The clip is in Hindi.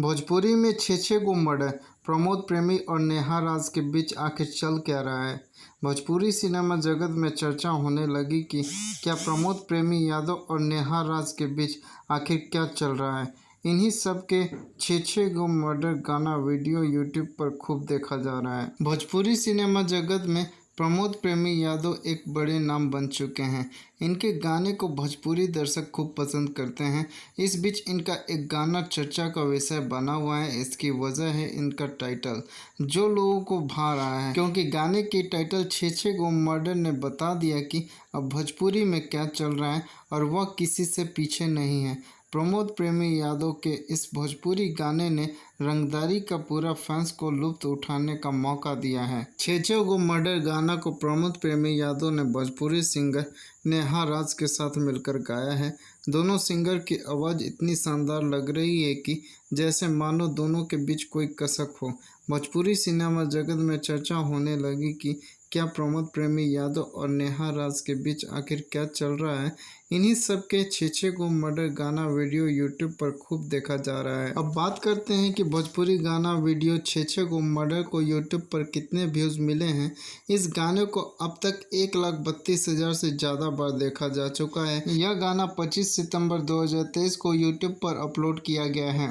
भोजपुरी में छः छः गो मर्डर, प्रमोद प्रेमी और नेहा राज के बीच आखिर चल क्या रहा है। भोजपुरी सिनेमा जगत में चर्चा होने लगी कि क्या प्रमोद प्रेमी यादव और नेहा राज के बीच आखिर क्या चल रहा है। इन्हीं सब के छः छः गो मर्डर गाना वीडियो यूट्यूब पर खूब देखा जा रहा है। भोजपुरी सिनेमा जगत में प्रमोद प्रेमी यादव एक बड़े नाम बन चुके हैं। इनके गाने को भोजपुरी दर्शक खूब पसंद करते हैं। इस बीच इनका एक गाना चर्चा का विषय बना हुआ है। इसकी वजह है इनका टाइटल, जो लोगों को भा रहा है, क्योंकि गाने की टाइटल छः छः गो मर्डर ने बता दिया कि अब भोजपुरी में क्या चल रहा है और वह किसी से पीछे नहीं है। प्रमोद प्रेमी यादव के इस भोजपुरी गाने ने रंगदारी का पूरा फैंस को लुत्फ उठाने का मौका दिया है। छः छः गो मर्डर गाना को प्रमोद प्रेमी यादव ने भोजपुरी सिंगर नेहा राज के साथ मिलकर गाया है। दोनों सिंगर की आवाज़ इतनी शानदार लग रही है कि जैसे मानो दोनों के बीच कोई कसक हो। भोजपुरी सिनेमा जगत में चर्चा होने लगी कि क्या प्रमोद प्रेमी यादव और नेहा राज के बीच आखिर क्या चल रहा है। इन्हीं सब के छः छः गो मर्डर गाना वीडियो यूट्यूब पर खूब देखा जा रहा है। अब बात करते हैं कि भोजपुरी गाना वीडियो छः छः गो मर्डर को यूट्यूब पर कितने व्यूज़ मिले हैं। इस गाने को अब तक 1,32,000 से ज़्यादा बार देखा जा चुका है। यह गाना 25 सितंबर 2023 को यूट्यूब पर अपलोड किया गया है।